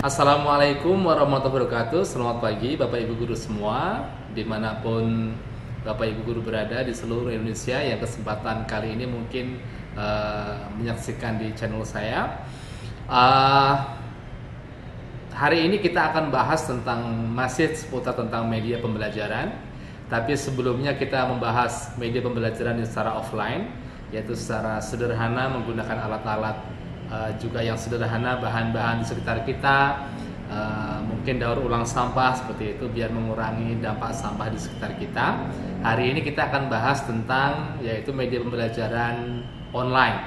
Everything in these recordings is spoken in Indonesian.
Assalamualaikum warahmatullahi wabarakatuh. Selamat pagi Bapak Ibu Guru semua, dimanapun Bapak Ibu Guru berada di seluruh Indonesia yang kesempatan kali ini mungkin menyaksikan di channel saya. Hari ini kita akan bahas masih seputar tentang media pembelajaran. Tapi sebelumnya kita membahas media pembelajaran secara offline, yaitu secara sederhana menggunakan alat-alat juga yang sederhana, bahan-bahan di sekitar kita, mungkin daur ulang sampah seperti itu biar mengurangi dampak sampah di sekitar kita. Hari ini kita akan bahas tentang yaitu media pembelajaran online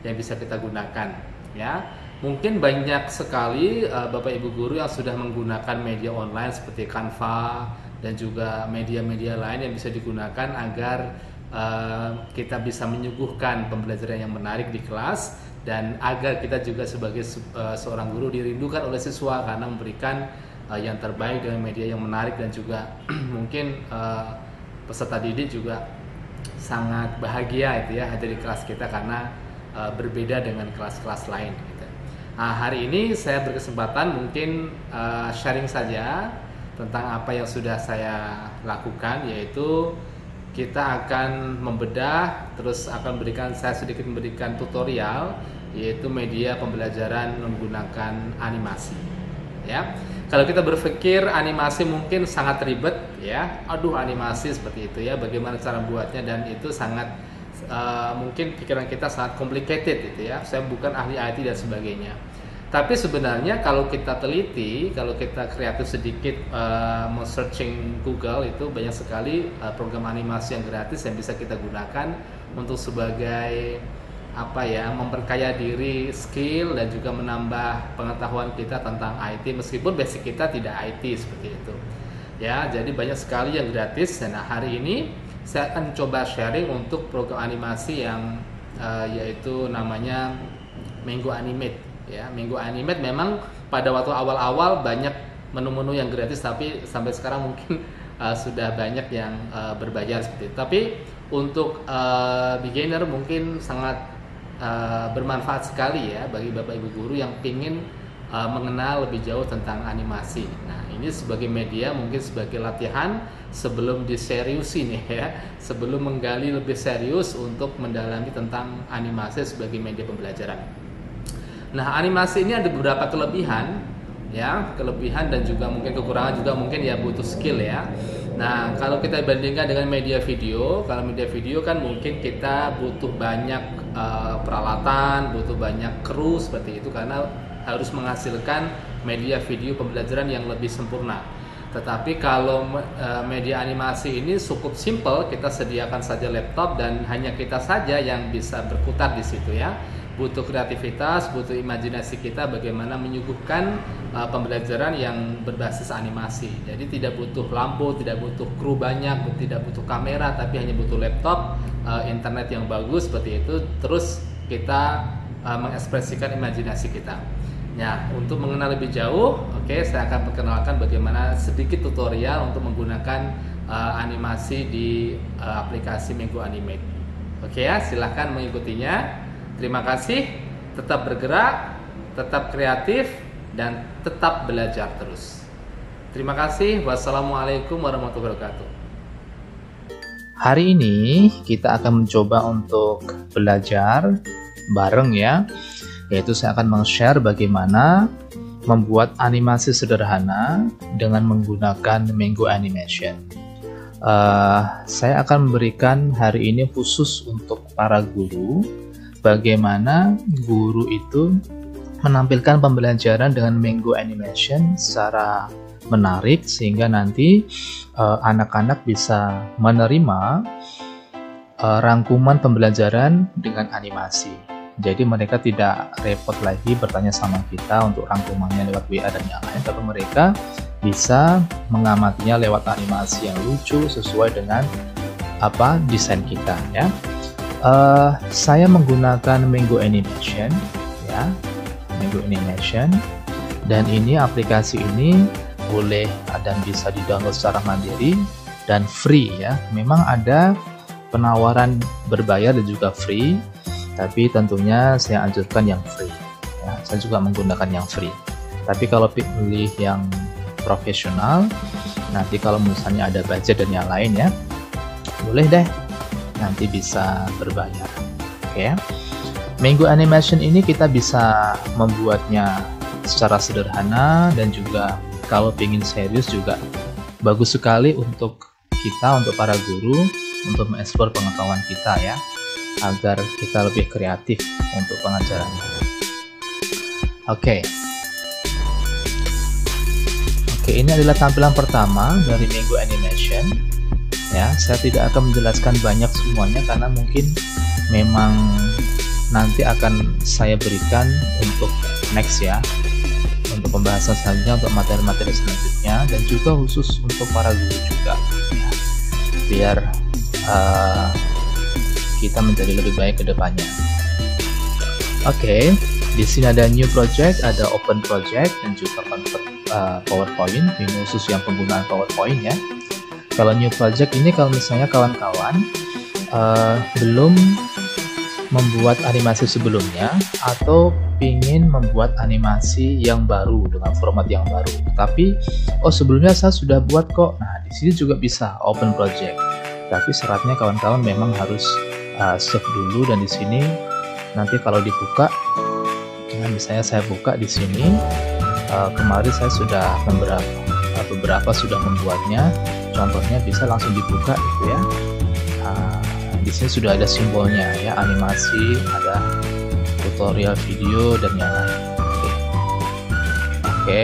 yang bisa kita gunakan, ya. Mungkin banyak sekali Bapak Ibu guru yang sudah menggunakan media online seperti Canva dan juga media-media lain yang bisa digunakan agar kita bisa menyuguhkan pembelajaran yang menarik di kelas, dan agar kita juga sebagai seorang guru dirindukan oleh siswa karena memberikan yang terbaik dengan media yang menarik, dan juga mungkin peserta didik juga sangat bahagia itu ya hadir di kelas kita karena berbeda dengan kelas-kelas lain gitu. Nah, hari ini saya berkesempatan mungkin sharing saja tentang apa yang sudah saya lakukan, yaitu kita akan membedah, terus akan saya sedikit memberikan tutorial, yaitu media pembelajaran menggunakan animasi. Ya, kalau kita berpikir animasi mungkin sangat ribet, ya, aduh animasi seperti itu ya, bagaimana cara buatnya, dan itu sangat mungkin pikiran kita sangat complicated itu ya. Saya bukan ahli IT dan sebagainya. Tapi sebenarnya kalau kita teliti, kalau kita kreatif sedikit searching Google, itu banyak sekali program animasi yang gratis yang bisa kita gunakan untuk sebagai memperkaya diri, skill, dan juga menambah pengetahuan kita tentang IT meskipun basic kita tidak IT seperti itu. Ya, jadi banyak sekali yang gratis. Nah, hari ini saya akan coba sharing untuk program animasi yang yaitu namanya Mango Animate. Ya, Mango Animate memang pada waktu awal-awal banyak menu-menu yang gratis, tapi sampai sekarang mungkin sudah banyak yang berbayar seperti itu. Tapi untuk beginner mungkin sangat bermanfaat sekali ya bagi Bapak Ibu guru yang ingin mengenal lebih jauh tentang animasi. Nah, ini sebagai media, mungkin sebagai latihan sebelum diseriusi nih ya, sebelum menggali lebih serius untuk mendalami tentang animasi sebagai media pembelajaran. Nah, animasi ini ada beberapa kelebihan ya, kelebihan dan juga mungkin kekurangan, juga mungkin ya butuh skill ya. Nah, kalau kita bandingkan dengan media video, kalau media video kan mungkin kita butuh banyak peralatan, butuh banyak kru seperti itu karena harus menghasilkan media video pembelajaran yang lebih sempurna. Tetapi kalau media animasi ini cukup simple, kita sediakan saja laptop dan hanya kita saja yang bisa berkutat di situ ya. Butuh kreativitas, butuh imajinasi kita bagaimana menyuguhkan pembelajaran yang berbasis animasi. Jadi tidak butuh lampu, tidak butuh kru banyak, tidak butuh kamera, tapi hanya butuh laptop, internet yang bagus seperti itu. Terus kita mengekspresikan imajinasi kita. Nah, untuk mengenal lebih jauh, saya akan perkenalkan bagaimana sedikit tutorial untuk menggunakan animasi di aplikasi Mango Animate. Ya, silahkan mengikutinya. Terima kasih, tetap bergerak, tetap kreatif, dan tetap belajar terus. Terima kasih. Wassalamualaikum warahmatullahi wabarakatuh. Hari ini kita akan mencoba untuk belajar bareng ya, yaitu saya akan meng-share bagaimana membuat animasi sederhana dengan menggunakan Mango Animation. Saya akan memberikan hari ini khusus untuk para guru, bagaimana guru itu menampilkan pembelajaran dengan Mango Animation secara menarik sehingga nanti anak-anak bisa menerima rangkuman pembelajaran dengan animasi. Jadi mereka tidak repot lagi bertanya sama kita untuk rangkumannya lewat WA dan yang lain, tapi mereka bisa mengamatinya lewat animasi yang lucu sesuai dengan desain kita ya. Saya menggunakan Mango Animation ya, Mango Animation, dan ini aplikasi ini boleh dan bisa di-download secara mandiri dan free ya. Memang ada penawaran berbayar dan juga free, tapi tentunya saya anjurkan yang free ya. Saya juga menggunakan yang free. Tapi kalau pilih yang profesional, nanti kalau misalnya ada budget dan yang lain ya, boleh deh nanti bisa berbayar. Oke ya. Mango Animation ini kita bisa membuatnya secara sederhana, dan juga kalau ingin serius juga bagus sekali untuk kita, untuk para guru, untuk mengeksplor pengetahuan kita ya, agar kita lebih kreatif untuk pengajarannya. Oke, ini adalah tampilan pertama dari Mango Animation ya. Saya tidak akan menjelaskan banyak semuanya karena mungkin memang nanti akan saya berikan untuk next ya, untuk pembahasan selanjutnya, untuk materi-materi selanjutnya, dan juga khusus untuk para guru juga ya, biar kita menjadi lebih baik ke depannya. Oke, di sini ada new project, ada open project, dan juga convert PowerPoint. Ini khusus yang penggunaan PowerPoint ya. Kalau new project ini, kalau misalnya kawan-kawan belum membuat animasi sebelumnya atau ingin membuat animasi yang baru dengan format yang baru, tapi sebelumnya saya sudah buat kok. Nah, di sini juga bisa open project, tapi syaratnya kawan-kawan memang harus save dulu. Dan di sini nanti kalau dibuka, misalnya saya buka di sini, kemarin saya sudah beberapa sudah membuatnya. Contohnya bisa langsung dibuka gitu ya. Di sini sudah ada simbolnya ya, animasi, ada tutorial video dan yang lain. Oke.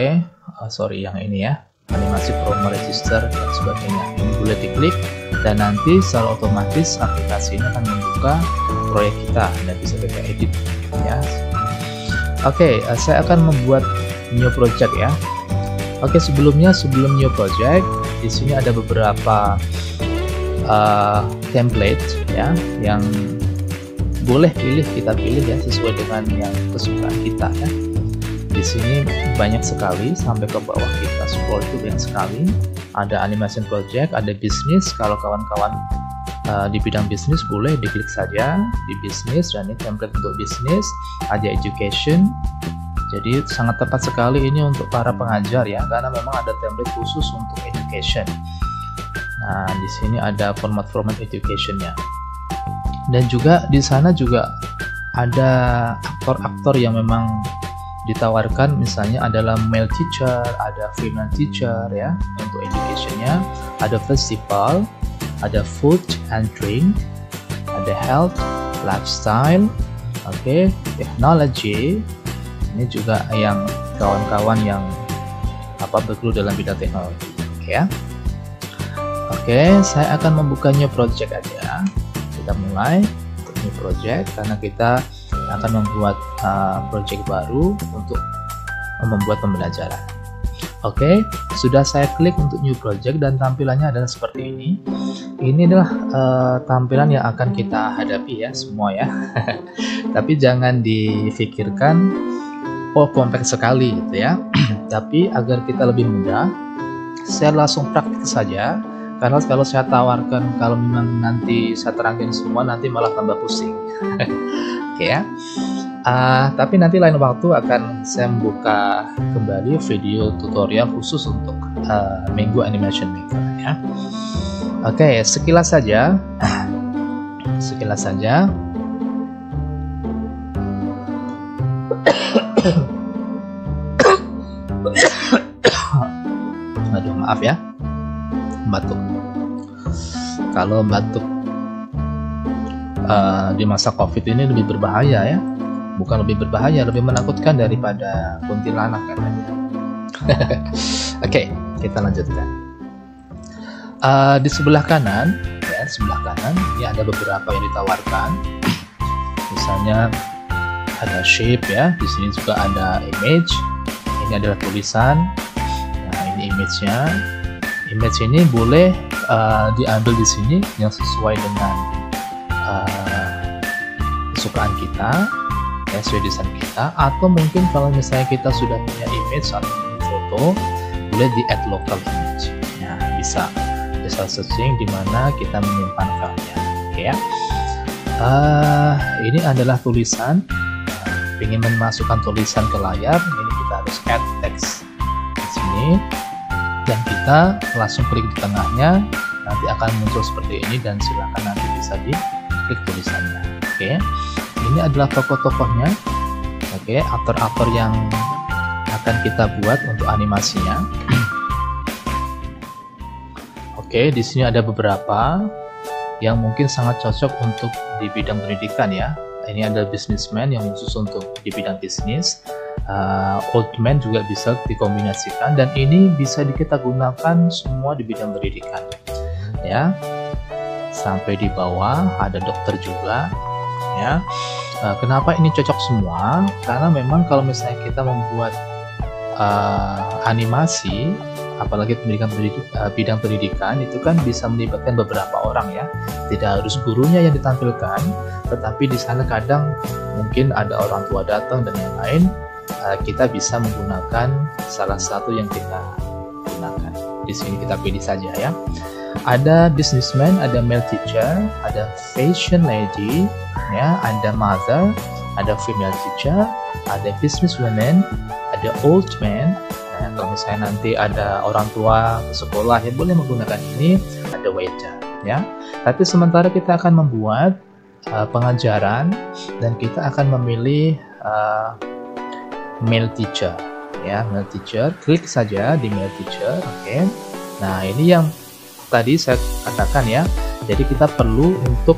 Sorry, yang ini ya, animasi promo register dan sebagainya. Ini boleh diklik dan nanti secara otomatis aplikasi ini akan membuka proyek kita dan bisa kita edit ya. Oke, saya akan membuat new project ya. Oke, sebelum new project, di sini ada beberapa template ya, yang boleh kita pilih ya, sesuai dengan yang kesukaan kita ya. Di sini banyak sekali, sampai ke bawah kita scroll itu banyak sekali. Ada animation project, ada bisnis. Kalau kawan-kawan di bidang bisnis boleh diklik saja di bisnis, dan ini template untuk bisnis. Ada education, jadi sangat tepat sekali ini untuk para pengajar ya, karena memang ada template khusus untuk education. Nah, di sini ada format education-nya. Dan juga di sana juga ada aktor-aktor yang memang ditawarkan, misalnya adalah male teacher, ada female teacher ya untuk education-nya. Ada festival, ada food and drink, ada health, lifestyle, technology. Ini juga yang kawan-kawan yang bergelut dalam bidang teknologi ya. Saya akan membuka new project aja. Kita mulai untuk new project karena kita akan membuat project baru untuk membuat pembelajaran. Sudah saya klik untuk new project dan tampilannya adalah seperti ini. Ini adalah tampilan yang akan kita hadapi ya semua ya. Tapi jangan difikirkan kompleks sekali gitu ya. Tapi agar kita lebih mudah, saya langsung praktik saja. Karena kalau saya tawarkan, kalau memang nanti saya terangkan semua, nanti malah tambah pusing. Ya. Tapi nanti lain waktu akan saya membuka kembali video tutorial khusus untuk Mango Animation Maker ya. Sekilas saja. Aduh, maaf ya, batuk. Kalau batuk di masa COVID ini lebih berbahaya ya, bukan lebih berbahaya, lebih menakutkan daripada kuntilanak katanya. Kita lanjutkan. Di sebelah kanan ini ada beberapa yang ditawarkan. Misalnya ada shape ya, di sini juga ada image. Ini adalah tulisan. Nah, ini image-nya. Image ini boleh diambil di sini yang sesuai dengan kesukaan kita, ya, sesuai desain kita. Atau mungkin kalau misalnya kita sudah punya image atau foto, boleh di add local image. Nah, bisa searching di mana kita menyimpan filenya. Ya. Ini adalah tulisan. Ingin memasukkan tulisan ke layar, ini kita harus add text ini, dan kita langsung klik di tengahnya, nanti akan muncul seperti ini, dan silakan nanti bisa diklik tulisannya. Oke, ini adalah tokoh-tokohnya. Oke, aktor-aktor yang akan kita buat untuk animasinya. Oke, di sini ada beberapa yang mungkin sangat cocok untuk di bidang pendidikan ya. Ini ada businessman yang khusus untuk di bidang bisnis. Old man juga bisa dikombinasikan, dan ini bisa kita gunakan semua di bidang pendidikan ya. Sampai di bawah ada dokter juga ya. Kenapa ini cocok semua? Karena memang kalau misalnya kita membuat animasi, apalagi bidang pendidikan, itu kan bisa melibatkan beberapa orang ya. Tidak harus gurunya yang ditampilkan, tetapi di sana kadang mungkin ada orang tua datang dan yang lain. Kita bisa menggunakan salah satu yang kita gunakan. Di sini kita pilih saja ya. Ada businessman, ada male teacher, ada fashion lady, ya, ada mother, ada female teacher, ada businesswoman, ada old man. Nah, kalau misalnya nanti ada orang tua ke sekolah yang boleh menggunakan ini, ada waiter, ya. Tapi sementara kita akan membuat pengajaran dan kita akan memilih male teacher, ya, male teacher. Klik saja di male teacher, oke. Nah, ini yang tadi saya katakan ya. Jadi kita perlu untuk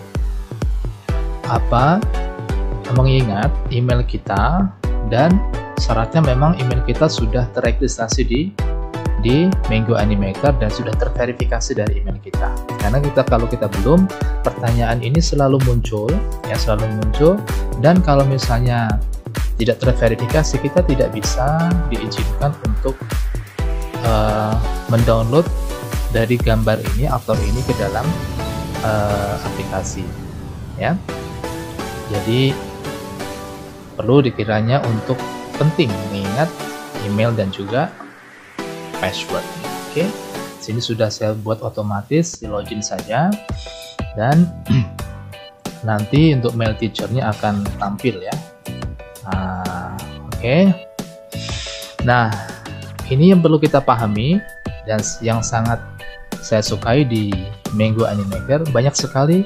mengingat email kita, dan syaratnya memang email kita sudah terregistrasi di Mango Animator dan sudah terverifikasi dari email kita. Karena kalau kita belum, pertanyaan ini selalu muncul, ya, dan kalau misalnya tidak terverifikasi, kita tidak bisa diizinkan untuk mendownload dari gambar ini, aktor ini ke dalam aplikasi, ya. Jadi perlu dikiranya untuk penting mengingat email dan juga password. Oke, sini sudah saya buat otomatis, di login saja, dan nanti untuk mail teachernya akan tampil ya. Oke. Nah, ini yang perlu kita pahami dan yang sangat saya sukai di Mango Animator, banyak sekali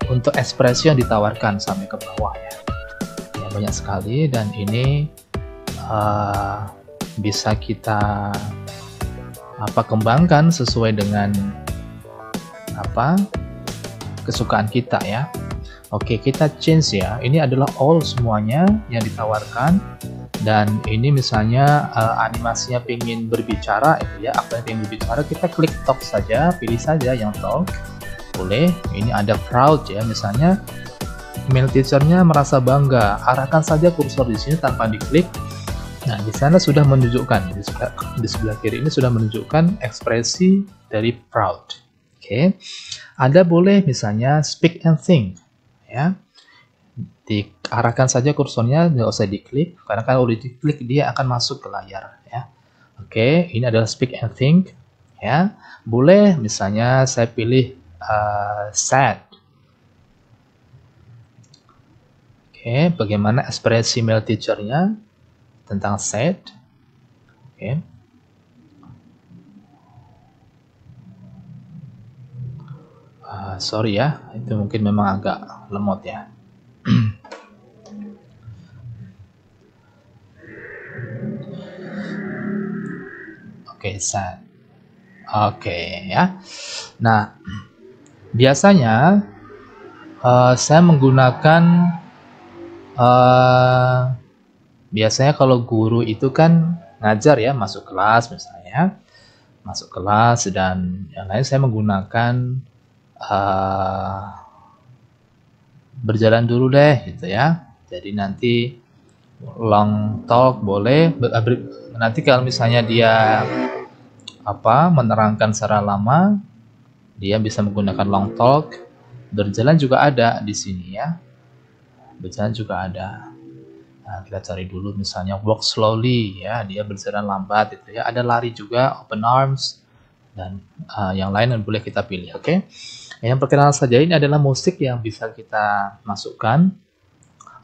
untuk ekspresi yang ditawarkan sampai ke bawah ya. Ya, banyak sekali, dan ini bisa kita kembangkan sesuai dengan kesukaan kita ya. Oke, kita change ya. Ini adalah all semuanya yang ditawarkan, dan ini misalnya animasinya pengen berbicara itu ya, apa yang pengen berbicara, kita klik talk saja, pilih saja yang talk, boleh. Ini ada proud ya, misalnya male teachernya merasa bangga, arahkan saja kursor di sini tanpa diklik. Nah, di sana sudah menunjukkan, di sebelah kiri ini sudah menunjukkan ekspresi dari proud. Oke, ada boleh misalnya speak and think. Ya, diarahkan saja kursornya, nggak usah diklik, karena kalau diklik dia akan masuk ke layar ya. Oke, ini adalah speak and think ya. Boleh misalnya saya pilih sad. Oke, bagaimana ekspresi male teachernya tentang sad. Oke. Sorry ya, itu mungkin memang agak lemot ya. Oke, sad. Oke ya. Nah, biasanya saya menggunakan biasanya kalau guru itu kan ngajar ya, masuk kelas misalnya, masuk kelas, dan yang lain saya menggunakan berjalan dulu deh gitu ya. Jadi nanti long talk boleh, nanti kalau misalnya dia menerangkan secara lama, dia bisa menggunakan long talk. Berjalan juga ada di sini ya, berjalan juga ada. Nah, kita cari dulu misalnya walk slowly ya, dia berjalan lambat itu ya. Ada lari juga, open arms, dan yang lain yang boleh kita pilih. Oke. Yang perkenalan saja, ini adalah musik yang bisa kita masukkan.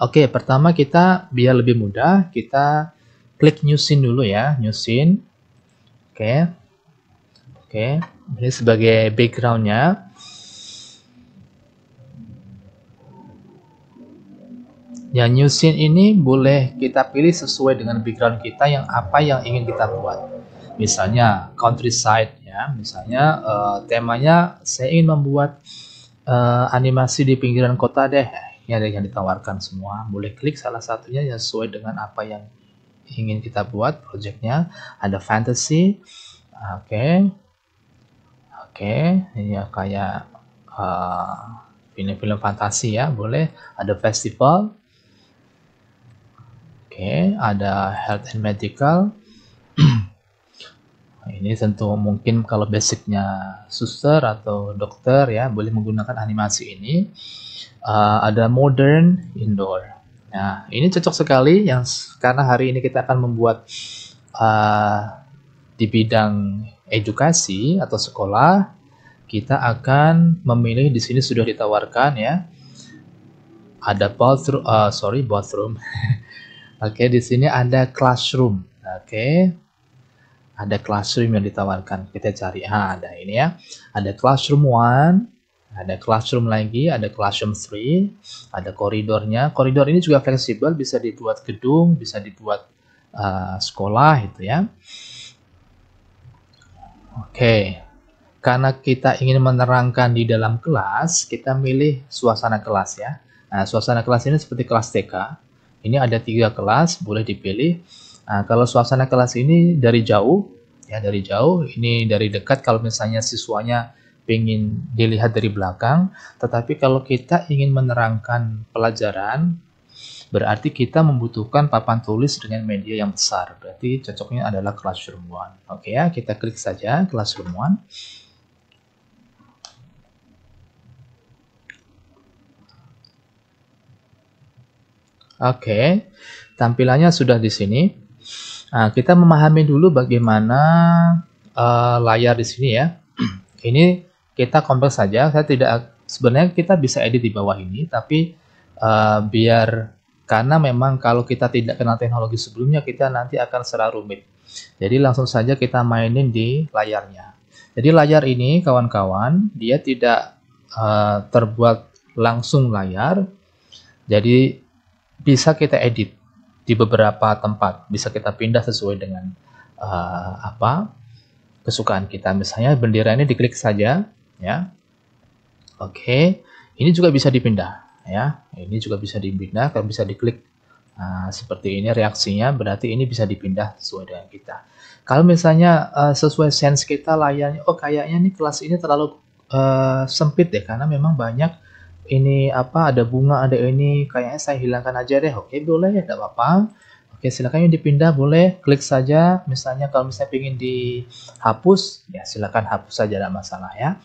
Oke, pertama kita biar lebih mudah, kita klik new scene dulu ya, new scene. Oke. Oke, ini sebagai backgroundnya. Yang new scene ini boleh kita pilih sesuai dengan background kita yang apa yang ingin kita buat. Misalnya countryside ya, misalnya temanya saya ingin membuat animasi di pinggiran kota deh. Ini ada yang ditawarkan semua. Boleh klik salah satunya yang sesuai dengan apa yang ingin kita buat projectnya. Ada fantasy, oke, ini ya kayak film-film fantasi ya, boleh. Ada festival. Oke, ada health and medical. Ini tentu mungkin kalau basicnya suster atau dokter ya, boleh menggunakan animasi ini. Ada modern indoor. Nah, ini cocok sekali karena hari ini kita akan membuat di bidang edukasi atau sekolah. Kita akan memilih di sini sudah ditawarkan ya. Ada bathroom. Oke, di sini ada classroom. Oke. Ada classroom yang ditawarkan. Kita cari. Ada ini ya. Ada classroom 1, ada classroom lagi, ada classroom 3, ada koridornya. Koridor ini juga fleksibel, bisa dibuat gedung, bisa dibuat sekolah gitu ya. Oke. Karena kita ingin menerangkan di dalam kelas, kita milih suasana kelas ya. Nah, suasana kelas ini seperti kelas TK. Ini ada 3 kelas, boleh dipilih. Nah, kalau suasana kelas ini dari jauh, ya dari jauh. Ini dari dekat kalau misalnya siswanya ingin dilihat dari belakang. Tetapi kalau kita ingin menerangkan pelajaran, berarti kita membutuhkan papan tulis dengan media yang besar. Berarti cocoknya adalah Classroom 1. Oke ya, kita klik saja Classroom 1. Oke, tampilannya sudah di sini. Nah, kita memahami dulu bagaimana layar di sini ya. Ini kita compare saja. Sebenarnya kita bisa edit di bawah ini, tapi karena memang kalau kita tidak kenal teknologi sebelumnya, kita nanti akan serah rumit. Jadi langsung saja kita mainin di layarnya. Jadi layar ini kawan-kawan, dia tidak terbuat langsung layar. Jadi bisa kita edit di beberapa tempat, bisa kita pindah sesuai dengan kesukaan kita. Misalnya bendera ini diklik saja ya. Oke, ini juga bisa dipindah ya. Ini juga bisa dipindah, kalau bisa diklik seperti ini reaksinya, berarti ini bisa dipindah sesuai dengan kita. Kalau misalnya sesuai sense kita layarnya, kayaknya nih kelas ini terlalu sempit deh karena memang banyak ini ada bunga, ada ini, kayaknya saya hilangkan aja deh. Oke, boleh, tidak apa-apa. Oke, silakan yang dipindah, boleh klik saja. Misalnya kalau misalnya ingin dihapus, ya silakan hapus saja, tidak masalah ya.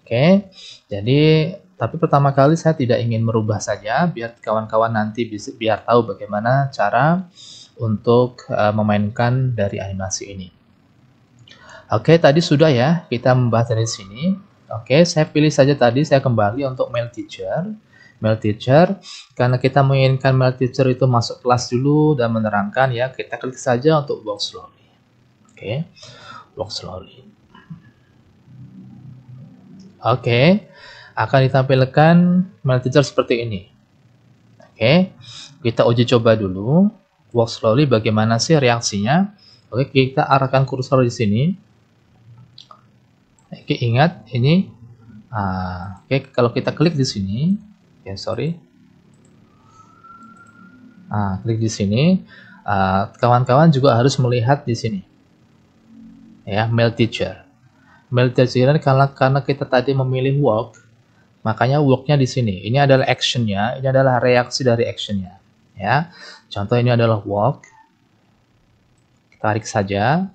Oke, jadi tapi pertama kali saya tidak ingin merubah saja, biar kawan-kawan nanti biar tahu bagaimana cara untuk memainkan dari animasi ini. Oke, tadi sudah ya kita membahas dari sini. Oke, saya pilih saja tadi, saya kembali untuk mail teacher. Mail teacher, karena kita menginginkan mail teacher itu masuk kelas dulu dan menerangkan ya, kita klik saja untuk walk slowly. Oke, walk slowly. Oke, akan ditampilkan mail teacher seperti ini. Oke, kita uji coba dulu. Walk slowly bagaimana sih reaksinya? Oke, kita arahkan kursor di sini. Oke, ingat ini. Oke, kalau kita klik di sini, klik di sini. Kawan-kawan juga harus melihat di sini, ya, mail teacher. Mail teacher karena kita tadi memilih walk, makanya walknya di sini. Ini adalah actionnya, ini adalah reaksi dari actionnya. Ya, contoh ini adalah walk. Tarik saja.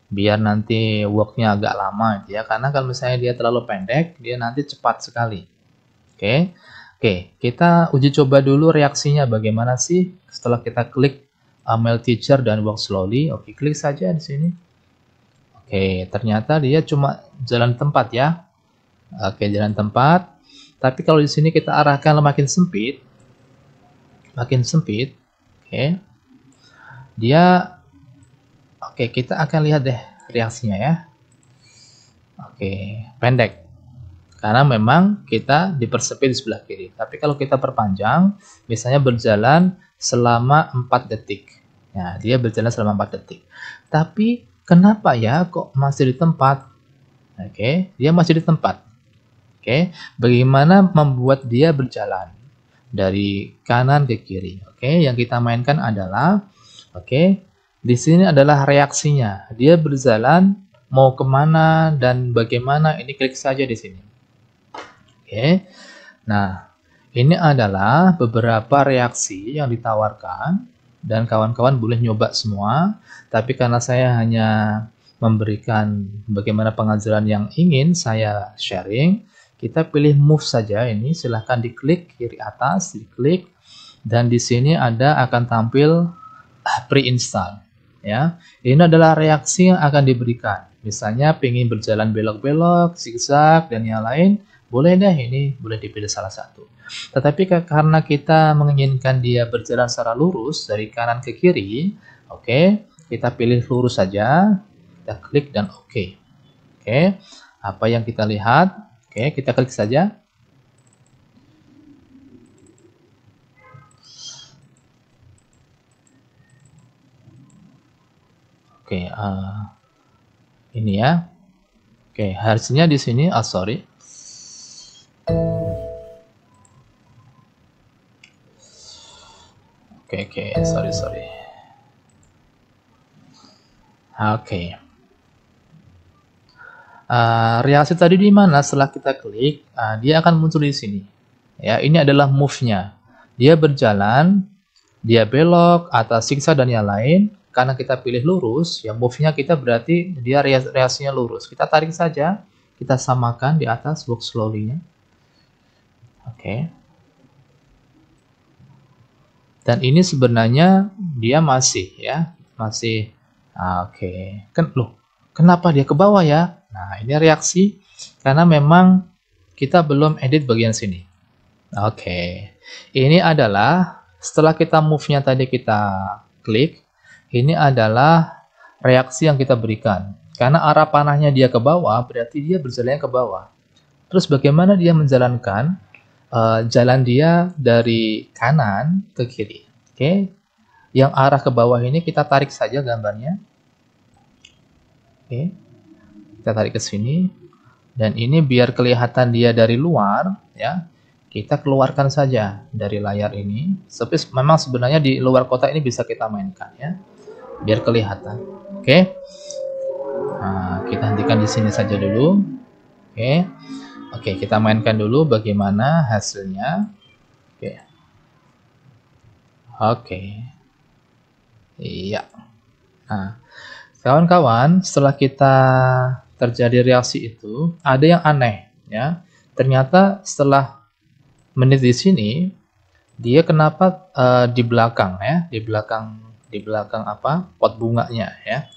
Biar nanti walknya agak lama gitu ya, karena kalau misalnya dia terlalu pendek, dia nanti cepat sekali. Oke, kita uji coba dulu reaksinya bagaimana sih setelah kita klik mail teacher dan walk slowly. Oke, klik saja di sini. Oke, ternyata dia cuma jalan tempat ya. Oke, jalan tempat. Tapi kalau di sini kita arahkan makin sempit, oke, dia Oke, kita akan lihat deh reaksinya ya. Oke, pendek. Karena memang kita dipersempit di sebelah kiri. Tapi kalau kita perpanjang, misalnya berjalan selama 4 detik. Nah, dia berjalan selama 4 detik. Tapi kenapa ya kok masih di tempat? Oke, dia masih di tempat. Oke, bagaimana membuat dia berjalan dari kanan ke kiri? Oke, yang kita mainkan adalah di sini adalah reaksinya. Dia berjalan mau kemana dan bagaimana, ini klik saja di sini. Oke, nah ini adalah beberapa reaksi yang ditawarkan dan kawan-kawan boleh nyoba semua. Tapi karena saya hanya memberikan bagaimana pengajaran yang ingin saya sharing, kita pilih move saja ini. Silahkan diklik kiri atas, diklik, dan di sini ada akan tampil pre-install. Ya, ini adalah reaksi yang akan diberikan. Misalnya pengen berjalan belok-belok, zigzag dan yang lain, boleh deh, ini boleh dipilih salah satu. Tetapi karena kita menginginkan dia berjalan secara lurus dari kanan ke kiri, kita pilih lurus saja, kita klik dan oke. Apa yang kita lihat? Kita klik saja. Ini ya. Hasilnya di sini. Sorry. Sorry. Reaksi tadi di mana? Setelah kita klik, dia akan muncul di sini. Ya, ini adalah move-nya. Dia berjalan, dia belok, atas zigzag dan yang lain. Karena kita pilih lurus, ya move-nya kita berarti dia reaksinya lurus. Kita tarik saja, kita samakan di atas walk slowly-nya. Dan ini sebenarnya dia masih kenapa dia ke bawah ya? Nah, ini reaksi karena memang kita belum edit bagian sini. Ini adalah setelah kita move-nya tadi kita klik, ini adalah reaksi yang kita berikan. Karena arah panahnya dia ke bawah, berarti dia berjalannya ke bawah. Terus bagaimana dia menjalankan jalan dia dari kanan ke kiri? Yang arah ke bawah ini kita tarik saja gambarnya. Kita tarik ke sini. Dan ini biar kelihatan dia dari luar, ya. Kita keluarkan saja dari layar ini. Tapi memang sebenarnya di luar kotak ini bisa kita mainkan ya. Biar kelihatan. Nah, kita hentikan di sini saja dulu. Kita mainkan dulu bagaimana hasilnya. Iya. Nah, kawan-kawan, setelah kita terjadi reaksi itu, ada yang aneh ya. Ternyata setelah menit di sini, dia kenapa di belakang ya, di belakang apa? Pot bunganya ya.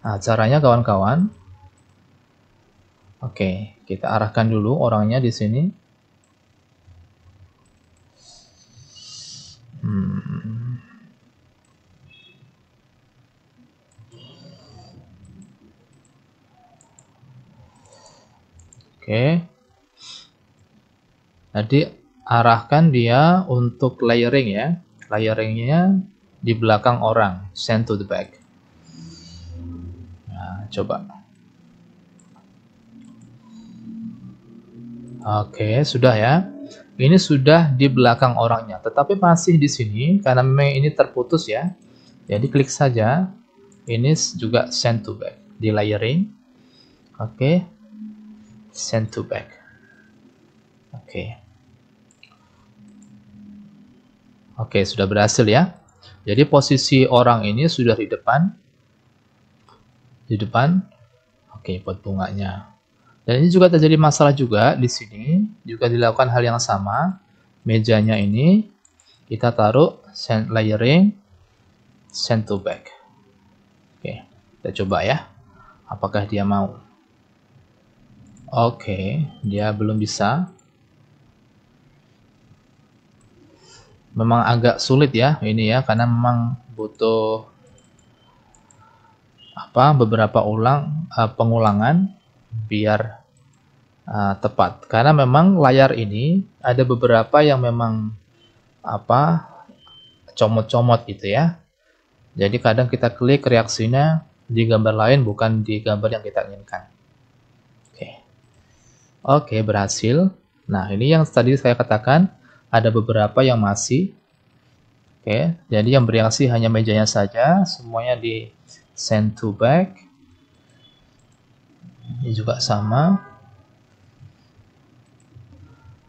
Nah, caranya kawan-kawan, kita arahkan dulu orangnya di sini. Jadi arahkan dia untuk layering ya. Layeringnya di belakang orang, send to the back. Nah, coba. Sudah ya. Ini sudah di belakang orangnya, tetapi masih di sini karena memang ini terputus ya. Jadi klik saja. Ini juga send to back di layering. Send to back. Sudah berhasil ya. Jadi posisi orang ini sudah di depan. Pot bunganya. Dan ini juga terjadi masalah juga di sini. Juga dilakukan hal yang sama. Mejanya ini kita taruh send layering, send to back. Kita coba ya. Apakah dia mau? Dia belum bisa. Memang agak sulit ya ini ya, karena memang butuh beberapa pengulangan biar tepat. Karena memang layar ini ada beberapa yang memang comot-comot gitu ya. Jadi kadang kita klik reaksinya di gambar lain bukan di gambar yang kita inginkan. Oke, berhasil. Nah, ini yang tadi saya katakan ada beberapa yang masih. Oke, jadi yang bereaksi hanya mejanya saja, semuanya di send to back. Ini juga sama.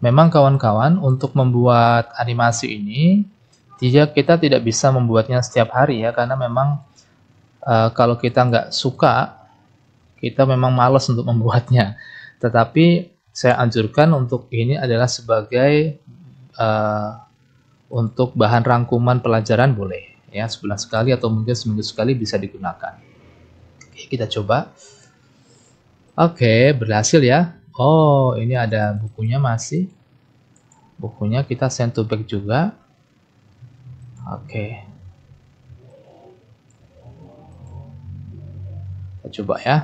Memang kawan-kawan, untuk membuat animasi ini kita tidak bisa membuatnya setiap hari ya, karena memang kalau kita nggak suka, kita memang malas untuk membuatnya. Tetapi saya anjurkan untuk ini adalah sebagai untuk bahan rangkuman pelajaran boleh ya, sebulan sekali atau mungkin seminggu sekali bisa digunakan. Oke, kita coba. Oke, berhasil ya. Oh, ini ada bukunya masih. Bukunya kita send to back juga. Oke. Kita coba ya.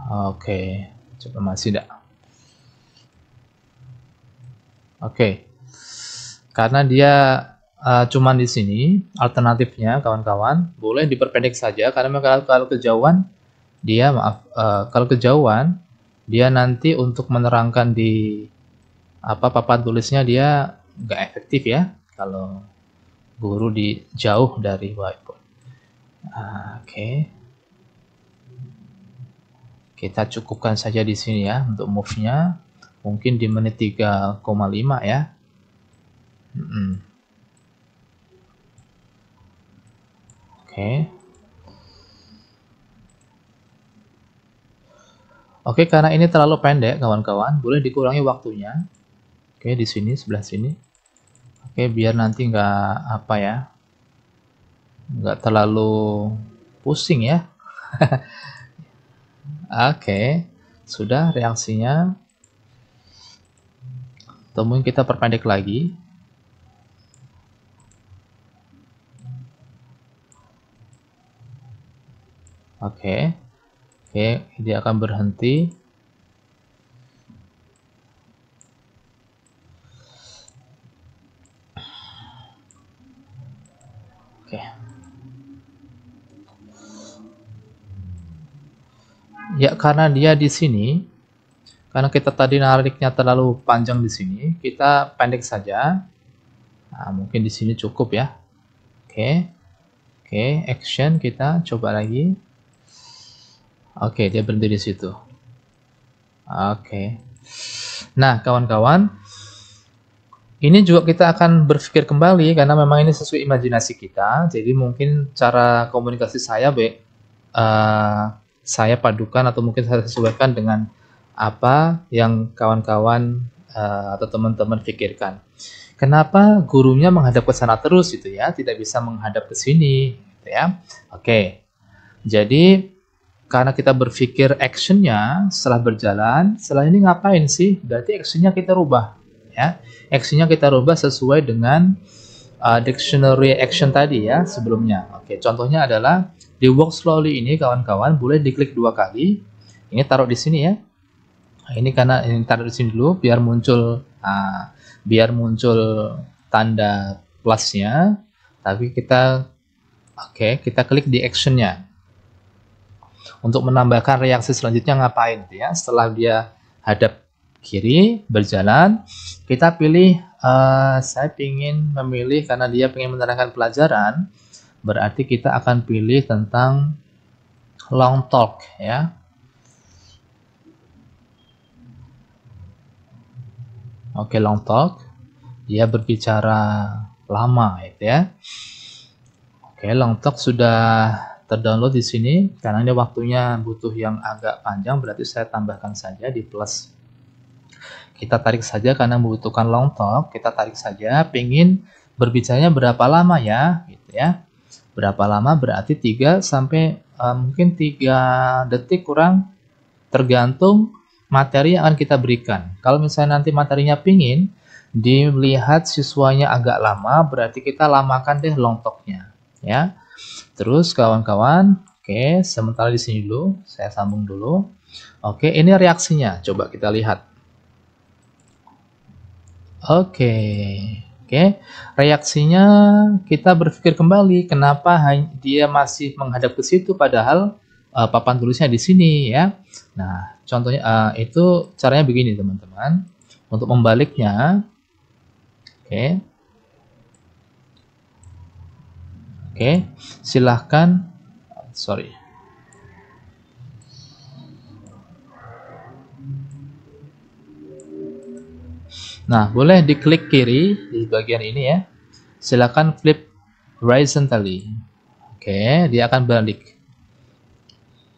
Oke, coba masih enggak. Oke. Karena dia cuman di sini, alternatifnya kawan-kawan boleh diperpendek saja karena kalau kejauhan dia kalau kejauhan dia nanti untuk menerangkan di papan tulisnya dia nggak efektif ya kalau guru jauh dari whiteboard. Oke. Kita cukupkan saja di sini ya untuk move-nya, mungkin di menit 3,5 ya. Oke. Oke, karena ini terlalu pendek kawan-kawan, boleh dikurangi waktunya. Oke, di sini sebelah sini. Oke, biar nanti nggak nggak terlalu pusing ya. Oke, sudah reaksinya. Temuin kita perpendek lagi. Oke, dia akan berhenti. Oke. Ya, karena dia di sini, karena kita tadi nariknya terlalu panjang di sini, kita pendek saja. Nah, mungkin di sini cukup ya. Oke, action kita coba lagi. Oke, dia berhenti di situ. Oke. Nah, kawan-kawan, ini juga kita akan berpikir kembali karena memang ini sesuai imajinasi kita. Jadi mungkin cara komunikasi saya saya padukan atau mungkin saya sesuaikan dengan apa yang kawan-kawan atau teman-teman pikirkan. Kenapa gurunya menghadap ke sana terus gitu ya, tidak bisa menghadap ke sini gitu ya. Oke. Jadi karena kita berpikir actionnya setelah berjalan, setelah ini ngapain sih? Berarti actionnya kita rubah ya. Actionnya kita rubah sesuai dengan dictionary action tadi ya sebelumnya. Oke, contohnya adalah di walk slowly ini kawan-kawan boleh diklik 2 kali. Ini taruh di sini ya. Nah, ini karena ini taruh di sini dulu biar muncul tanda plusnya. Tapi kita kita klik di actionnya untuk menambahkan reaksi selanjutnya ngapain ya. Setelah dia hadap kiri berjalan, kita pilih saya ingin memilih karena dia ingin menerangkan pelajaran, berarti kita akan pilih tentang long talk ya. Oke, long talk. Dia berbicara lama gitu ya. Oke, long talk sudah terdownload di sini. Karena ini waktunya butuh yang agak panjang, berarti saya tambahkan saja di plus. Kita tarik saja karena membutuhkan long talk, kita tarik saja. Pengen berbicaranya berapa lama ya, gitu ya. Berapa lama berarti 3 sampai mungkin 3 detik kurang, tergantung materi yang akan kita berikan. Kalau misalnya nanti materinya pingin dilihat siswanya agak lama, berarti kita lamakan deh long talk-nya ya. Terus kawan-kawan, oke, sementara di sini dulu, saya sambung dulu. Oke, ini reaksinya, coba kita lihat. Oke, reaksinya kita berpikir kembali, kenapa dia masih menghadap ke situ padahal papan tulisnya di sini ya. Nah, contohnya itu caranya begini teman-teman. Untuk membaliknya, oke, silahkan, sorry. Nah, boleh diklik kiri di bagian ini ya. Silakan flip horizontally. Oke, dia akan balik.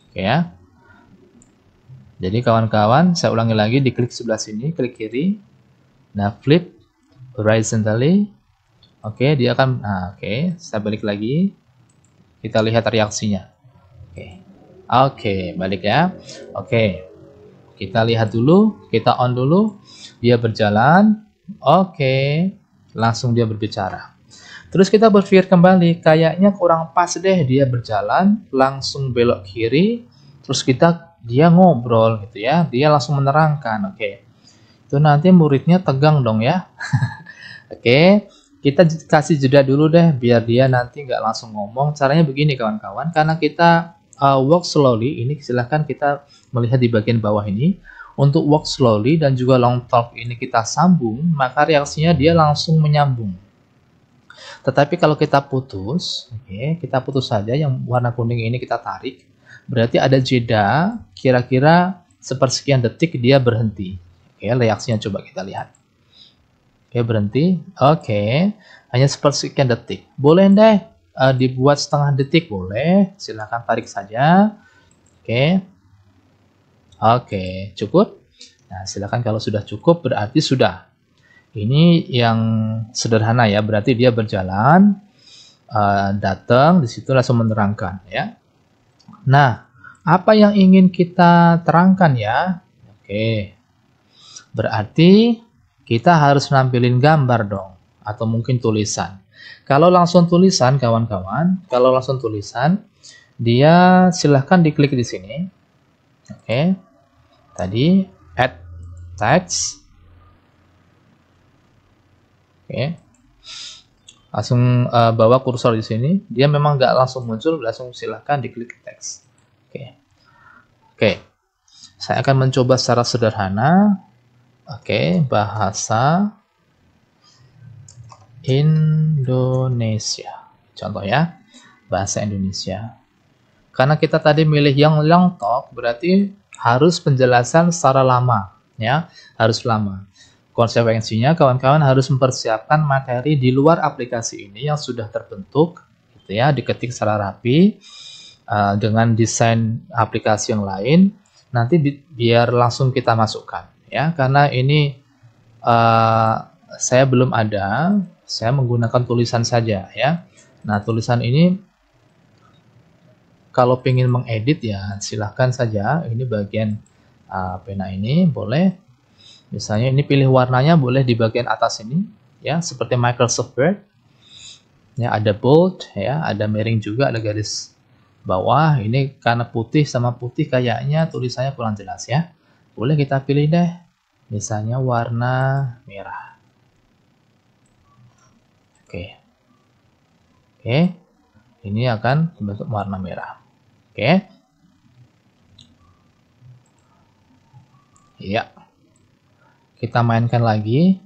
Oke ya. Jadi kawan-kawan, saya ulangi lagi, diklik sebelah sini, klik kiri. Nah, flip horizontally. Oke, dia akan, nah, oke, saya balik lagi. Kita lihat reaksinya. Oke, balik ya. Oke, kita lihat dulu, kita on dulu. Dia berjalan, oke, langsung dia berbicara. Terus kita berpikir kembali, kayaknya kurang pas deh dia berjalan, langsung belok kiri, terus dia ngobrol gitu ya, dia langsung menerangkan, oke. Itu nanti muridnya tegang dong ya. Oke, kita kasih jeda dulu deh, biar dia nanti nggak langsung ngomong. Caranya begini kawan-kawan, karena kita walk slowly, ini silahkan kita melihat di bagian bawah ini. Untuk walk slowly dan juga long talk ini kita sambung, maka reaksinya dia langsung menyambung. Tetapi kalau kita putus, kita putus saja, yang warna kuning ini kita tarik, berarti ada jeda, kira-kira sepersekian detik dia berhenti. Reaksinya coba kita lihat. Berhenti. Hanya sepersekian detik. Boleh deh dibuat setengah detik, boleh. Silahkan tarik saja. Oke, cukup. Nah, silakan kalau sudah cukup berarti sudah. Ini yang sederhana ya, berarti dia berjalan, datang, di situ langsung menerangkan ya. Nah, apa yang ingin kita terangkan ya? Berarti kita harus nampilin gambar dong, atau mungkin tulisan. Kalau langsung tulisan, kawan-kawan, dia silahkan diklik di sini. Tadi add text, langsung bawa kursor di sini. Dia memang nggak langsung muncul, langsung silahkan diklik text. Saya akan mencoba secara sederhana. Bahasa Indonesia. Contoh ya, bahasa Indonesia. Karena kita tadi milih yang long talk, berarti harus penjelasan secara lama, ya, harus lama. Konsekuensinya, kawan-kawan harus mempersiapkan materi di luar aplikasi ini yang sudah terbentuk, gitu ya, diketik secara rapi dengan desain aplikasi yang lain. Nanti biar langsung kita masukkan, ya, karena ini saya belum ada, saya menggunakan tulisan saja, ya. Nah, tulisan ini kalau pengen mengedit ya silahkan saja, ini bagian pena ini boleh, misalnya ini pilih warnanya boleh di bagian atas ini ya, seperti Microsoft Word ya, ada bold ya, ada miring juga, ada garis bawah. Ini karena putih sama putih kayaknya tulisannya kurang jelas ya, boleh kita pilih deh misalnya warna merah. Ini akan bentuk warna merah. Ya, kita mainkan lagi.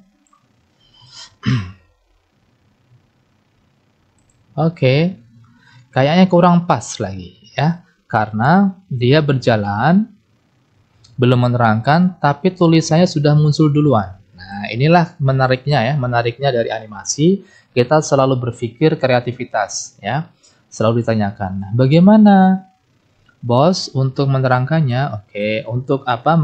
Kayaknya kurang pas lagi ya, karena dia berjalan belum menerangkan, tapi tulisannya sudah muncul duluan. Nah, inilah menariknya ya, menariknya dari animasi. Kita selalu berpikir kreativitas ya, selalu ditanyakan, bagaimana bos untuk menerangkannya? Untuk apa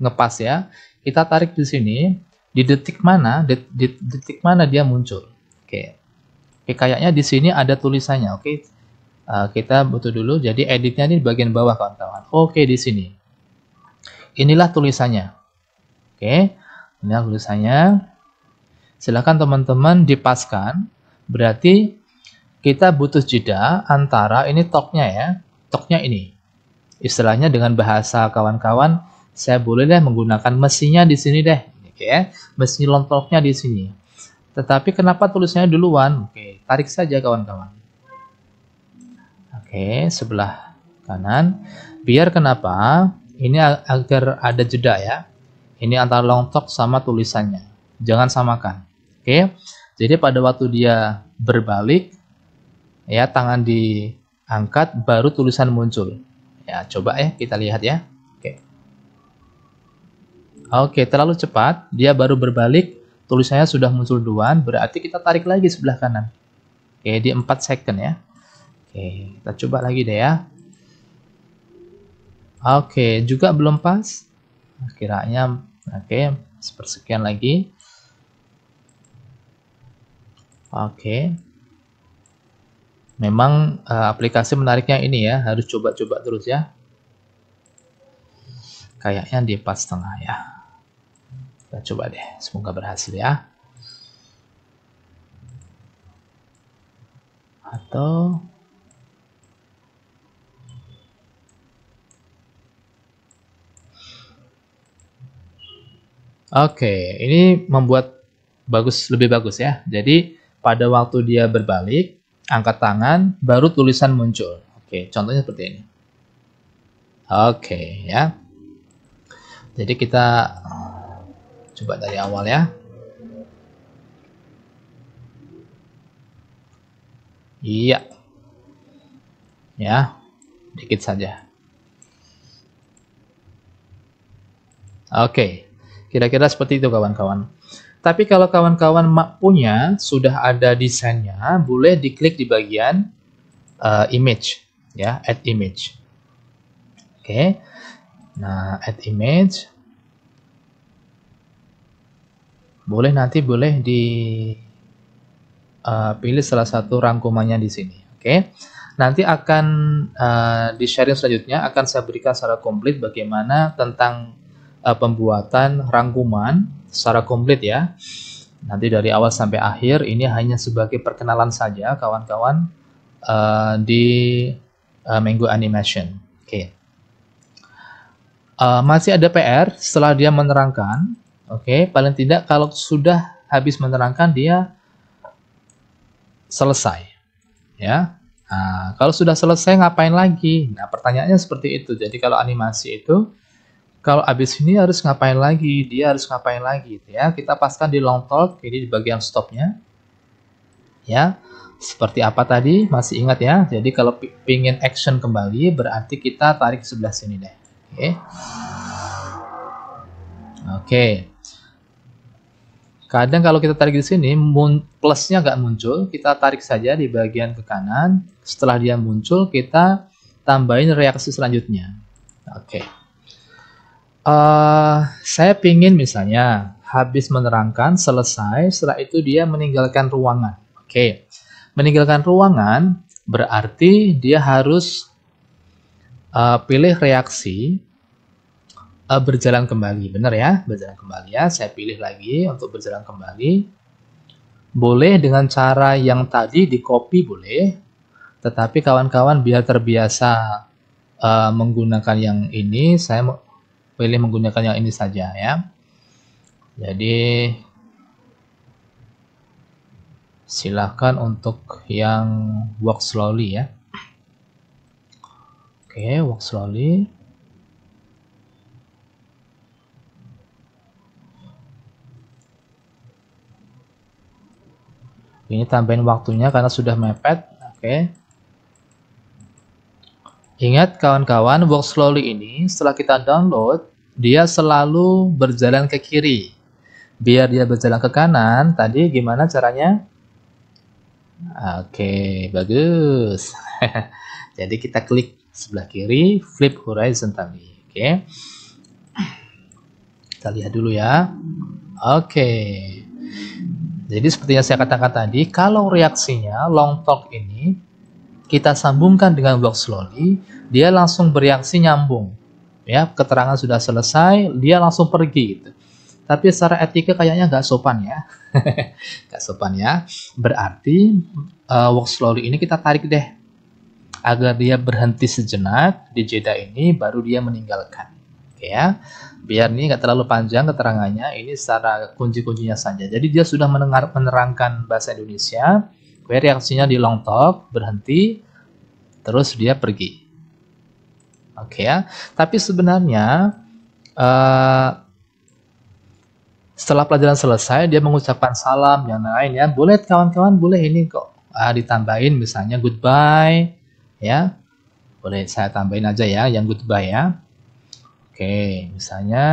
ngepas ya? Kita tarik di sini, di detik mana, detik mana dia muncul. Kayaknya di sini ada tulisannya. Kita butuh dulu. Jadi editnya ini di bagian bawah kawan-kawan. Di sini. Inilah tulisannya. Inilah tulisannya. Silakan teman-teman dipaskan. Berarti kita butuh jeda antara ini talknya ya, talknya ini. Istilahnya dengan bahasa kawan-kawan, saya boleh deh menggunakan mesinnya di sini deh, oke ya, mesin long talknya di sini. Tetapi kenapa tulisannya duluan? Oke, tarik saja kawan-kawan. Oke, sebelah kanan. Biar kenapa? Ini agar ada jeda ya. Ini antara long talk sama tulisannya. Jangan samakan. Oke. Jadi pada waktu dia berbalik, ya tangan diangkat, baru tulisan muncul. Ya, coba ya kita lihat ya. Oke. Oke, terlalu cepat. Dia baru berbalik, tulisannya sudah muncul duluan. Berarti kita tarik lagi sebelah kanan. Oke, di 4 second ya. Oke, kita coba lagi deh ya. Oke, juga belum pas. Kiranya, oke, sepersekian lagi. Oke. Memang aplikasi menariknya ini ya, harus coba-coba terus ya. Kayaknya di 4,5 ya. Kita coba deh, semoga berhasil ya. Atau oke, ini membuat lebih bagus ya. Jadi pada waktu dia berbalik, angkat tangan, baru tulisan muncul. Oke, contohnya seperti ini. Oke ya. Jadi kita coba dari awal ya. Iya. Ya, dikit saja. Oke. Kira-kira seperti itu kawan-kawan. Tapi kalau kawan-kawan punya sudah ada desainnya, boleh diklik di bagian image, ya, add image. Oke. Nah, add image. Nanti boleh pilih salah satu rangkumannya di sini. Oke. Nanti akan di sharing selanjutnya akan saya berikan secara komplit bagaimana tentang pembuatan rangkuman secara komplit ya. Nanti dari awal sampai akhir, ini hanya sebagai perkenalan saja kawan-kawan di Mango Animation. Oke. Masih ada PR setelah dia menerangkan. Oke, paling tidak kalau sudah habis menerangkan dia selesai. Ya. Nah, kalau sudah selesai ngapain lagi? Nah, pertanyaannya seperti itu. Jadi kalau animasi itu kalau habis ini harus ngapain lagi? Dia harus ngapain lagi? Gitu ya. Kita paskan di long talk, ini di bagian stopnya. Ya, seperti apa tadi? Masih ingat ya? Jadi kalau pingin action kembali, berarti kita tarik sebelah sini deh. Oke. Oke. Kadang kalau kita tarik di sini, plusnya nggak muncul. Kita tarik saja di bagian ke kanan. Setelah dia muncul, kita tambahin reaksi selanjutnya. Oke. Saya pingin misalnya habis menerangkan selesai, setelah itu dia meninggalkan ruangan. Oke, meninggalkan ruangan berarti dia harus pilih reaksi berjalan kembali, benar ya? Berjalan kembali ya. Saya pilih lagi untuk berjalan kembali. Boleh dengan cara yang tadi di copy boleh, tetapi kawan-kawan biar terbiasa menggunakan yang ini, saya pilih menggunakan yang ini saja ya. Jadi silakan untuk yang walk slowly ya. Oke, walk slowly. Ini tambahin waktunya karena sudah mepet. Oke. Ingat kawan-kawan, walk slowly ini setelah kita download, dia selalu berjalan ke kiri. Biar dia berjalan ke kanan, tadi gimana caranya? Oke, bagus. Jadi kita klik sebelah kiri, flip horizontally. Oke. Kita lihat dulu ya. Oke. Jadi seperti yang saya katakan tadi, kalau reaksinya long talk ini kita sambungkan dengan walk slowly, dia langsung bereaksi nyambung. Ya, keterangan sudah selesai, dia langsung pergi gitu. Tapi secara etika kayaknya nggak sopan ya. Nggak sopan ya. Berarti walk slowly ini kita tarik deh, agar dia berhenti sejenak di jeda ini, baru dia meninggalkan. Oke ya, biar ini nggak terlalu panjang keterangannya, ini secara kunci-kuncinya saja. Jadi dia sudah menerangkan bahasa Indonesia, reaksinya di long talk, berhenti, terus dia pergi. Oke ya, tapi sebenarnya setelah pelajaran selesai, dia mengucapkan salam, yang lain ya. Boleh kawan-kawan, boleh ini kok ditambahin misalnya goodbye, ya. Boleh saya tambahin aja ya, yang goodbye ya. Oke, misalnya,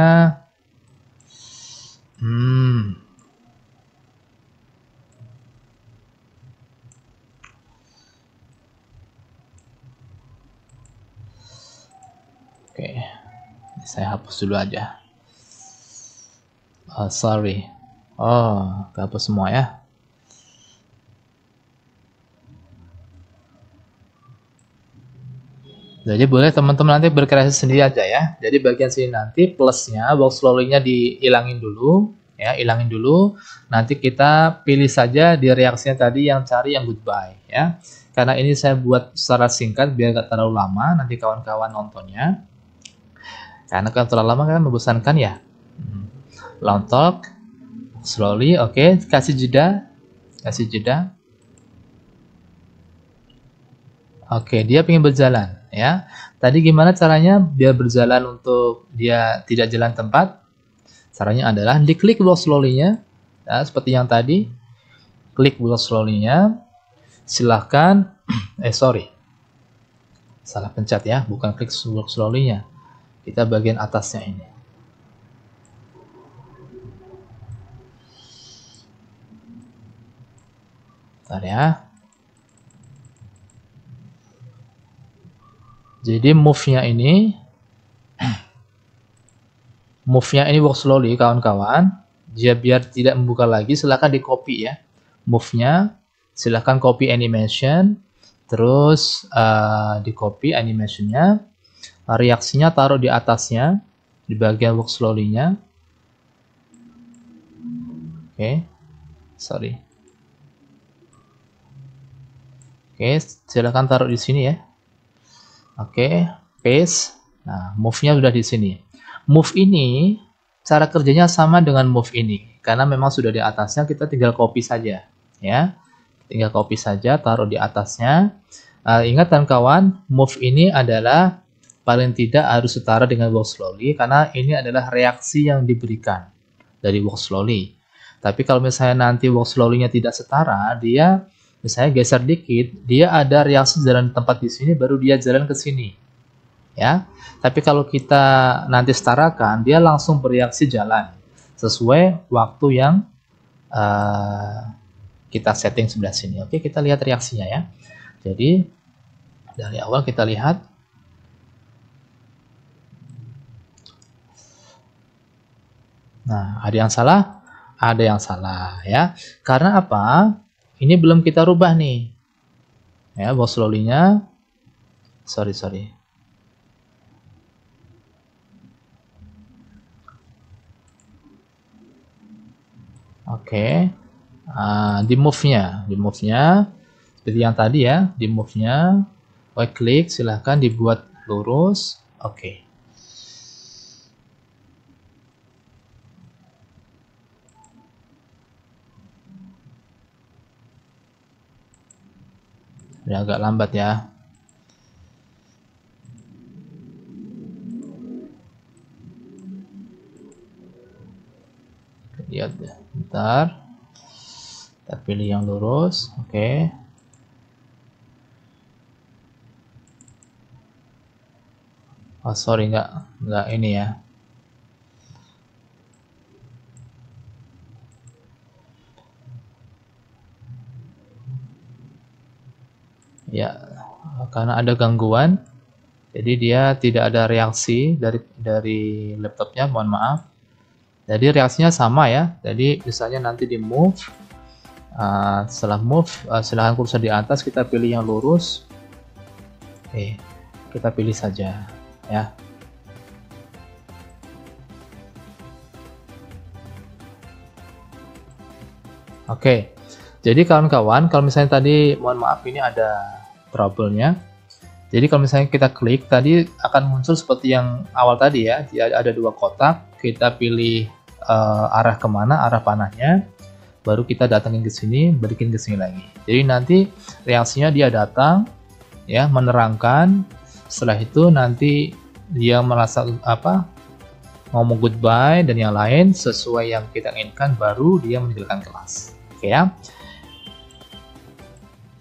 oke, saya hapus dulu aja. Sorry. Oh, hapus semua ya. Jadi boleh teman-teman nanti berkreasi sendiri aja ya. Jadi bagian sini nanti plusnya, walk slowly-nya dihilangin dulu, ya, hilangin dulu. Nanti kita pilih saja di reaksinya tadi yang cari yang goodbye, ya. Karena ini saya buat secara singkat biar gak terlalu lama nanti kawan-kawan nontonnya. Karena kalau terlalu lama kan membosankan ya. Long talk, slowly, oke, kasih jeda, Oke, dia pengen berjalan, ya. Tadi gimana caranya biar berjalan untuk dia tidak jalan tempat? Caranya adalah diklik walk slowly-nya, ya, seperti yang tadi. Klik walk slowly-nya. Silahkan, salah pencet ya, bukan klik walk slowly-nya. Kita bagian atasnya ini. Bentar ya. Jadi move-nya ini walk slowly kawan-kawan. Dia biar tidak membuka lagi, silahkan di copy ya. Move-nya, silahkan copy animation, terus di copy animation-nya, reaksinya taruh di atasnya, di bagian walk slowly-nya. Oke, silahkan taruh di sini ya. Oke, paste. Nah, move-nya sudah di sini. Move ini cara kerjanya sama dengan move ini, karena memang sudah di atasnya, kita tinggal copy saja, ya. Tinggal copy saja, taruh di atasnya. Ingat kawan, move ini adalah paling tidak harus setara dengan walk slowly, karena ini adalah reaksi yang diberikan dari walk slowly. Tapi kalau misalnya nanti walk slowly-nya tidak setara, dia misalnya geser dikit, dia ada reaksi jalan tempat di sini, baru dia jalan ke sini, ya. Tapi kalau kita nanti setarakan, dia langsung bereaksi jalan sesuai waktu yang kita setting sebelah sini. Oke, kita lihat reaksinya ya. Jadi dari awal kita lihat. Nah, ada yang salah, ya. Karena apa? Ini belum kita rubah nih, ya, walk slowly-nya, sorry. Oke, di move-nya, seperti yang tadi ya, di move-nya, klik, silahkan dibuat lurus, oke. Udah agak lambat ya. Lihat ya, bentar. Kita pilih yang lurus, oke. Oh sorry, nggak ini ya. Ya, karena ada gangguan, jadi dia tidak ada reaksi dari laptopnya, mohon maaf. Jadi reaksinya sama ya. Jadi misalnya nanti di move, setelah move, silahkan kursor di atas, kita pilih yang lurus. Oke, kita pilih saja ya. Oke, Jadi kawan-kawan, kalau misalnya tadi, mohon maaf ini ada trouble-nya. Jadi kalau misalnya kita klik, tadi akan muncul seperti yang awal tadi ya. Ada 2 kotak, kita pilih arah kemana, arah panahnya. Baru kita datangin ke sini, balikin ke sini lagi. Jadi nanti reaksinya dia datang, ya, menerangkan. Setelah itu nanti dia merasa ngomong goodbye dan yang lain sesuai yang kita inginkan, baru dia meninggalkan kelas. Oke ya.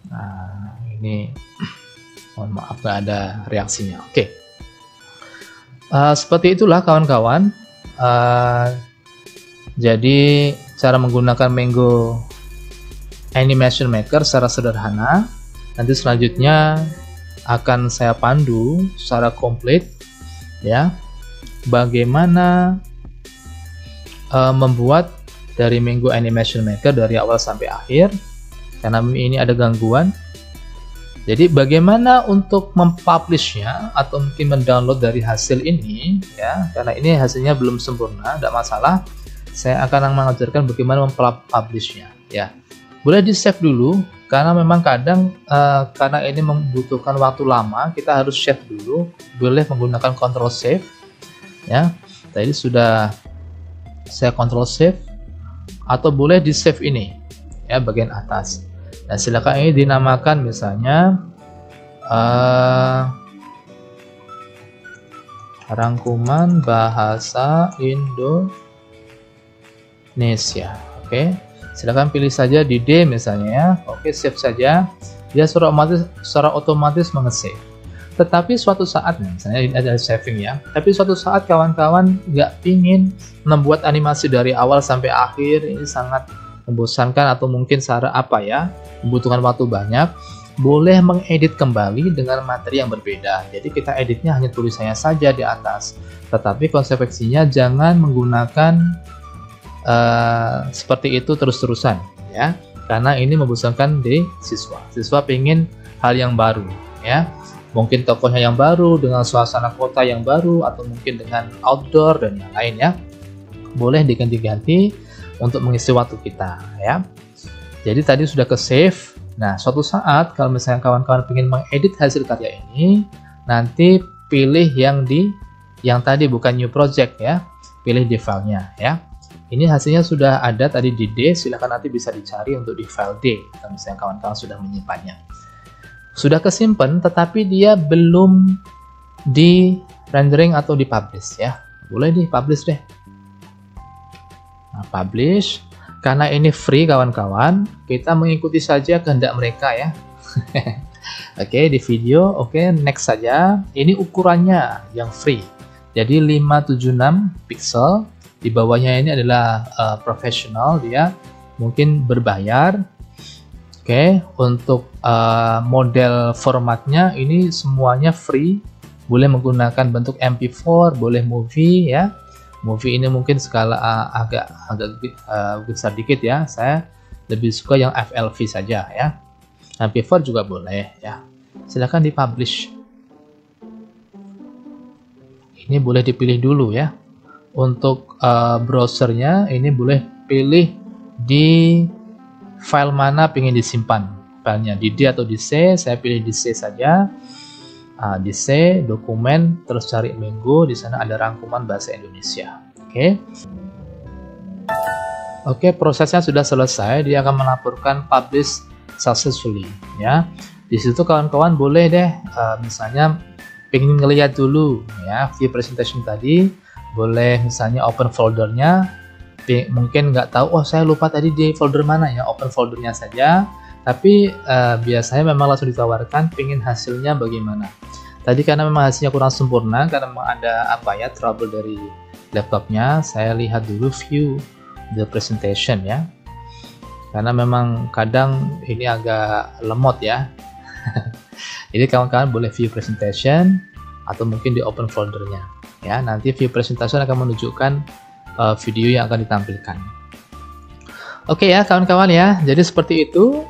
Nah, ini mohon maaf gak ada reaksinya. Oke. Seperti itulah kawan-kawan. Jadi cara menggunakan Mango Animation Maker secara sederhana. Nanti selanjutnya akan saya pandu secara komplit ya, bagaimana membuat dari Mango Animation Maker dari awal sampai akhir. Karena ini ada gangguan. Jadi bagaimana untuk mempublishnya atau mungkin mendownload dari hasil ini ya, karena ini hasilnya belum sempurna, tidak masalah. Saya akan mengajarkan bagaimana mempublishnya ya. Boleh di save dulu karena memang kadang karena ini membutuhkan waktu lama, kita harus save dulu. Boleh menggunakan Ctrl Save ya. Tadi sudah saya Ctrl Save, atau boleh di save ini ya, bagian atas. Nah, silakan ini dinamakan misalnya rangkuman bahasa Indonesia. Oke, silakan pilih saja di D misalnya ya. Oke, save saja. Dia secara otomatis mengesave. Tetapi suatu saat, misalnya ini ada saving ya. Tapi suatu saat kawan-kawan nggak pingin membuat animasi dari awal sampai akhir, ini sangat membosankan atau mungkin secara membutuhkan waktu banyak, boleh mengedit kembali dengan materi yang berbeda. Jadi kita editnya hanya tulisannya saja di atas, tetapi konsekuensinya jangan menggunakan seperti itu terus-terusan ya, karena ini membosankan di siswa pengen hal yang baru ya, mungkin tokohnya yang baru dengan suasana kota yang baru, atau mungkin dengan outdoor dan yang lain ya. Boleh diganti-ganti untuk mengisi waktu kita ya. Jadi tadi sudah ke save. Nah, suatu saat kalau misalnya kawan-kawan ingin mengedit hasil karya ini, nanti pilih yang tadi bukan new project ya, pilih di filenya ya. Ini hasilnya sudah ada tadi di D, silahkan nanti bisa dicari untuk di file D kalau misalnya kawan-kawan sudah menyimpannya. Sudah kesimpan tetapi dia belum di rendering atau di publish ya. Boleh di publish deh. Nah, publish. Karena ini free kawan-kawan, kita mengikuti saja kehendak mereka ya. Oke, di video, oke, next saja. Ini ukurannya yang free. Jadi 576 pixel. Di bawahnya ini adalah professional, dia mungkin berbayar. Oke, untuk model formatnya ini semuanya free. Boleh menggunakan bentuk MP4, boleh movie ya. Movie ini mungkin skala agak besar dikit ya. Saya lebih suka yang FLV saja ya. MP4 juga boleh ya. Silahkan dipublish. Ini boleh dipilih dulu ya. Untuk browsernya ini boleh pilih di file mana ingin disimpan filenya, di D atau di C. Saya pilih di C saja. Di C, dokumen, terus cari Mango, di sana ada rangkuman bahasa Indonesia. Oke, prosesnya sudah selesai. Dia akan melaporkan publish successfully ya. Di situ kawan-kawan boleh deh misalnya pengen ngelihat dulu ya view presentation tadi, boleh misalnya open foldernya. Mungkin nggak tahu, oh saya lupa tadi di folder mana ya, open foldernya saja. Tapi biasanya memang langsung ditawarkan pengen hasilnya bagaimana. Tadi karena memang hasilnya kurang sempurna, karena memang ada trouble dari laptopnya, saya lihat dulu view the presentation ya. Karena memang kadang ini agak lemot ya. Jadi kawan-kawan boleh view presentation atau mungkin di open foldernya ya. Nanti view presentation akan menunjukkan video yang akan ditampilkan. Oke ya kawan-kawan ya, jadi seperti itu.